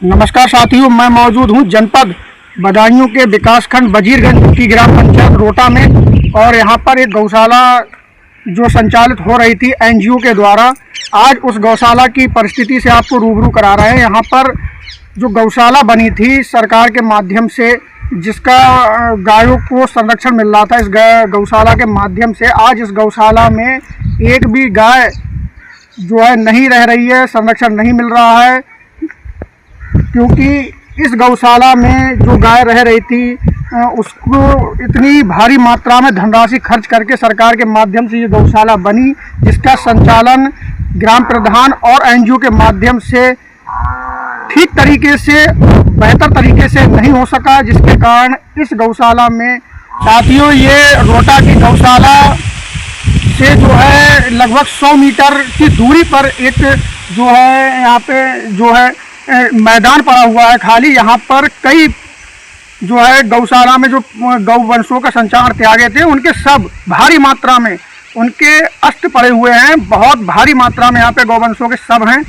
नमस्कार साथियों, मैं मौजूद हूं जनपद बदायूं के विकासखंड वजीरगंज की ग्राम पंचायत रोटा में। और यहां पर एक गौशाला जो संचालित हो रही थी एनजीओ के द्वारा, आज उस गौशाला की परिस्थिति से आपको रूबरू करा रहे हैं। यहां पर जो गौशाला बनी थी सरकार के माध्यम से, जिसका गायों को संरक्षण मिल रहा था, इस गौशाला के माध्यम से आज इस गौशाला में एक भी गाय जो है नहीं रह रही है, संरक्षण नहीं मिल रहा है। क्योंकि इस गौशाला में जो गाय रह रही थी उसको इतनी भारी मात्रा में धनराशि खर्च करके सरकार के माध्यम से ये गौशाला बनी, जिसका संचालन ग्राम प्रधान और एनजीओ के माध्यम से ठीक तरीके से, बेहतर तरीके से नहीं हो सका, जिसके कारण इस गौशाला में साथियों, ये रोटा की गौशाला से जो है लगभग 100 मीटर की दूरी पर एक जो है यहाँ पे जो है मैदान पड़ा हुआ है खाली। यहाँ पर कई जो है गौशाला में जो गौवंशों का संचार त्यागे थे, उनके सब भारी मात्रा में उनके अस्त पड़े हुए हैं। बहुत भारी मात्रा में यहाँ पे गौवंशों के सब हैं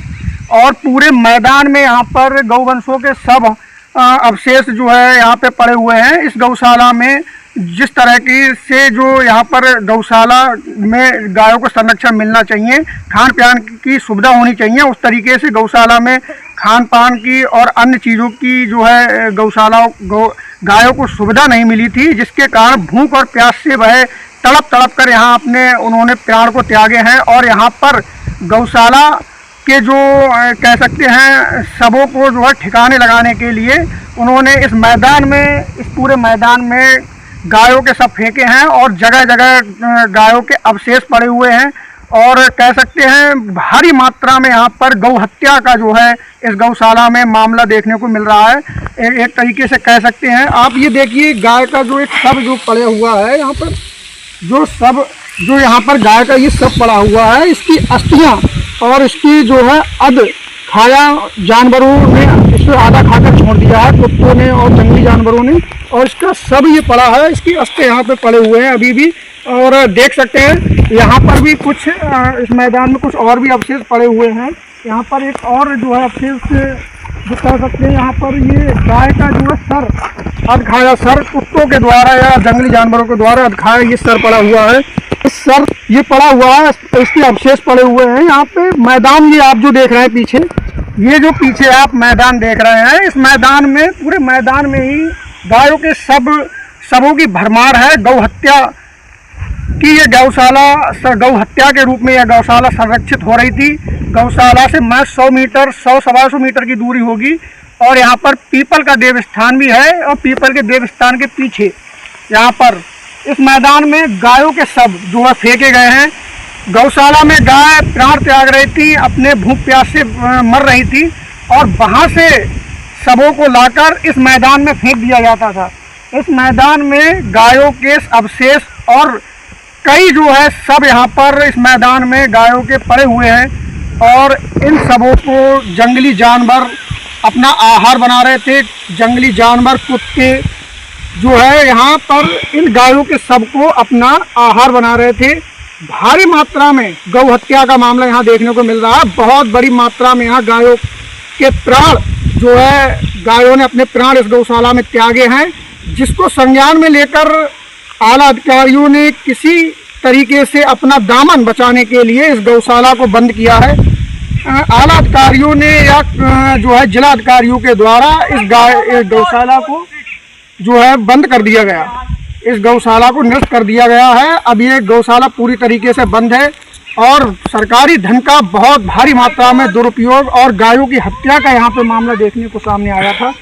और पूरे मैदान में यहाँ पर गौवंशों के सब अवशेष जो है यहाँ पे पड़े हुए हैं। इस गौशाला में जिस तरह की से जो यहाँ पर गौशाला में गायों को संरक्षण मिलना चाहिए, खान पान की सुविधा होनी चाहिए, उस तरीके से गौशाला में खान पान की और अन्य चीज़ों की जो है गायों को सुविधा नहीं मिली थी, जिसके कारण भूख और प्यास से वह तड़प तड़प कर यहाँ उन्होंने प्राण को त्यागे हैं। और यहाँ पर गौशाला के जो कह सकते हैं सबों को जो है ठिकाने लगाने के लिए उन्होंने इस मैदान में, इस पूरे मैदान में गायों के सब फेंके हैं और जगह जगह गायों के अवशेष पड़े हुए हैं। और कह सकते हैं भारी मात्रा में यहाँ पर गौ हत्या का जो है इस गौशाला में मामला देखने को मिल रहा है। एक तरीके से कह सकते हैं आप ये देखिए, गाय का जो एक सब जो पड़ा हुआ है यहाँ पर, जो यहाँ पर गाय का ये सब पड़ा हुआ है, इसकी अस्थियाँ और इसकी जो है अध खाया जानवरों ने इसको आधा खाकर छोड़ दिया है, कुत्तों ने और जंगली जानवरों ने, और इसका सब ये पड़ा है। इसकी अस्ते यहाँ पे पड़े हुए हैं अभी भी। और देख सकते हैं यहाँ पर भी कुछ इस मैदान में कुछ और भी अवशेष पड़े हुए हैं। यहाँ पर एक और जो है अवशेष जो कह सकते हैं, यहाँ पर ये गाय का जो है सर, अधखाया सर, कुत्तों के द्वारा या जंगली जानवरों के द्वारा अधखाया ये सर पड़ा हुआ है। इस सर ये पड़ा हुआ है, इसके अवशेष पड़े हुए हैं यहाँ पे। मैदान ये आप जो देख रहे हैं पीछे, ये जो पीछे आप मैदान देख रहे हैं, इस मैदान में, पूरे मैदान में ही गायों के सबों की भरमार है। गौ हत्या की ये गौशाला गौ हत्या के रूप में यह गौशाला संरक्षित हो रही थी। गौशाला से मैं 100 मीटर 100-125 मीटर की दूरी होगी। और यहाँ पर पीपल का देवस्थान भी है और पीपल के देवस्थान के पीछे यहाँ पर इस मैदान में गायों के सब जो है फेंके गए हैं। गौशाला में गाय प्राण त्याग रही थी, अपने भूख प्यास से मर रही थी और वहाँ से सबों को लाकर इस मैदान में फेंक दिया जाता था। इस मैदान में गायों के अवशेष और कई जो है सब यहाँ पर इस मैदान में गायों के पड़े हुए हैं और इन सबों को जंगली जानवर अपना आहार बना रहे थे। जंगली जानवर, कुत्ते जो है यहाँ पर इन गायों के सबको अपना आहार बना रहे थे। भारी मात्रा में गौ हत्या का मामला यहाँ देखने को मिल रहा है। बहुत बड़ी मात्रा में यहाँ गायों के प्राण जो है, गायों ने अपने प्राण इस गौशाला में त्यागे हैं, जिसको संज्ञान में लेकर आला अधिकारियों ने किसी तरीके से अपना दामन बचाने के लिए इस गौशाला को बंद किया है। आला अधिकारियों ने या जो है जिला अधिकारियों के द्वारा इस गौशाला को जो है बंद कर दिया गया, इस गौशाला को निरस्त कर दिया गया है। अब ये गौशाला पूरी तरीके से बंद है और सरकारी धन का बहुत भारी मात्रा में दुरुपयोग और गायों की हत्या का यहाँ पे मामला देखने को सामने आया था।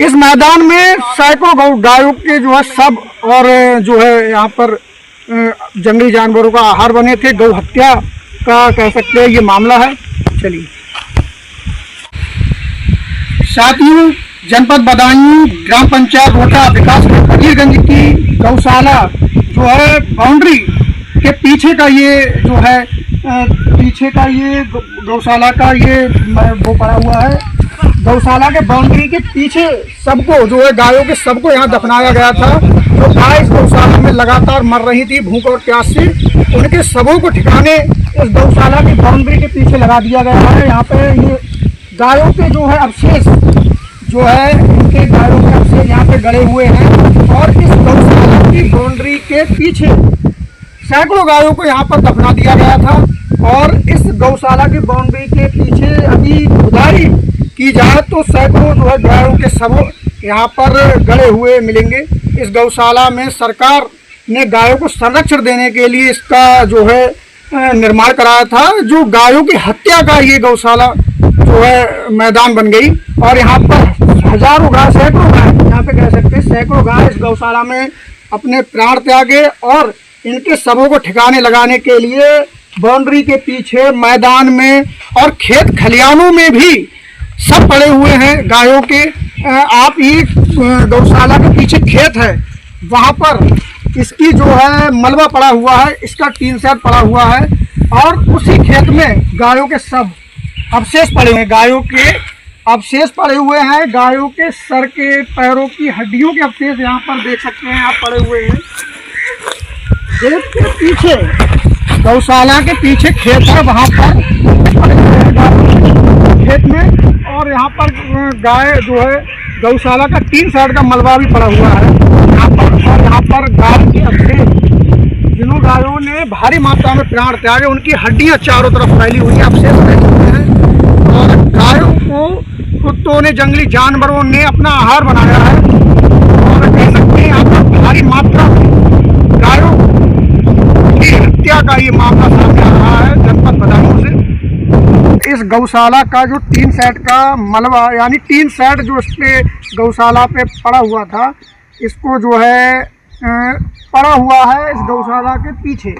इस मैदान में सैकड़ों गायों के जो है सब और जो है यहाँ पर जंगली जानवरों का आहार बने थे। गौ हत्या का कह सकते हैं ये मामला है। चलिए साथियों, जनपद बदायूं ग्राम पंचायत रोटा विकासखंड वजीरगंज की गौशाला जो है बाउंड्री के पीछे का ये जो है पीछे का ये गौशाला का ये वो पड़ा हुआ है। गौशाला के बाउंड्री के पीछे सबको जो है गायों के सबको यहाँ दफनाया गया था। जो गाय इस गौशाला में लगातार मर रही थी भूख और प्यास से, उनके सबों को ठिकाने इस गौशाला की बाउंड्री के पीछे लगा दिया गया है। यहाँ पे ये गायों के जो है अवशेष जो है इनके गायों के अवशेष यहाँ पे गड़े हुए हैं। और इस गौशाला की बाउंड्री के पीछे सैकड़ों गायों को यहाँ पर दफना दिया गया था। और इस गौशाला की बाउंड्री के पीछे अभी खुदाई की जाए तो सैकड़ों जो है गायों के शव यहाँ पर गड़े हुए मिलेंगे। इस गौशाला में सरकार ने गायों को संरक्षण देने के लिए इसका जो है निर्माण कराया था। जो गायों की हत्या का ये गौशाला जो है मैदान बन गई। और यहाँ पर हजारों गाय, सैकड़ों गाय, यहाँ पे कह सकते हैं सैकड़ों गाय इस गौशाला में अपने प्राण त्यागे। और इनके शवों को ठिकाने लगाने के लिए बाउंड्री के पीछे मैदान में और खेत खलियानों में भी सब पड़े हुए हैं गायों के। आप ये गौशाला के पीछे खेत है, वहाँ पर इसकी जो है मलबा पड़ा हुआ है, इसका टीन शेड पड़ा हुआ है। और उसी खेत में गायों के सब अवशेष पड़े हैं, गायों के अवशेष पड़े हुए हैं। गायों के सर के पैरों की हड्डियों के अवशेष यहाँ पर देख सकते हैं आप पड़े हुए हैं। खेत के पीछे, गौशाला के पीछे खेत है, वहाँ पर खेत में। और यहाँ पर गाय जो है गौशाला का टीन शेड का मलबा भी पड़ा हुआ है यहाँ पर। और यहाँ पर गाय के अवशेष, जिन गायों ने भारी मात्रा में प्राण त्यागे, उनकी हड्डियाँ चारों तरफ फैली हुई है, अवशेष फैले हुए हैं। और गायों को कुत्तों ने, जंगली जानवरों ने अपना आहार बनाया है। और कह सकते हैं यहाँ पर भारी मात्रा में गायों की हत्या का ये मामला सामने आ रहा है जनपद बदायूं से। इस गौशाला का जो टीन शेड का मलबा, यानी टीन शेड जो इस पे गौशाला पे पड़ा हुआ था, इसको जो है पड़ा हुआ है इस गौशाला के पीछे।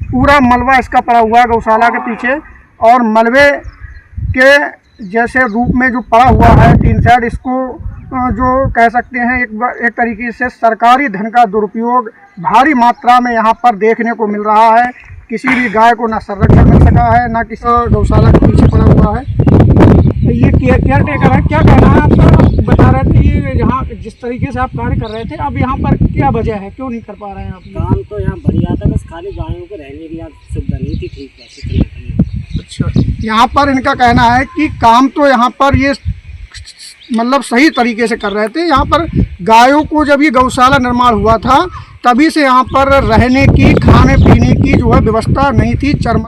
पूरा मलबा इसका पड़ा हुआ है गौशाला के पीछे। और मलबे के जैसे रूप में जो पड़ा हुआ है टीन शेड, इसको जो कह सकते हैं एक तरीके से सरकारी धन का दुरुपयोग भारी मात्रा में यहाँ पर देखने को मिल रहा है। किसी भी गाय को ना संरक्षण मिल सका है, ना किसी गौशाला के पीछे पड़ा हुआ है। तो ये केयर टेकर है, क्या कहना है आपका? आप बता रहे थे ये यहाँ जिस तरीके से आप कार्य कर रहे थे, अब यहाँ पर क्या वजह है, क्यों नहीं कर पा रहे हैं आप? काम तो यहाँ बढ़िया था, बस खाली गायों को रहने की सुविधा नहीं थी ठीक है। अच्छा, यहाँ पर इनका कहना है कि काम तो यहाँ पर ये मतलब सही तरीके से कर रहे थे। यहाँ पर गायों को जब ये गौशाला निर्माण हुआ था तभी से यहाँ पर रहने की, खाने पीने की जो है व्यवस्था नहीं थी।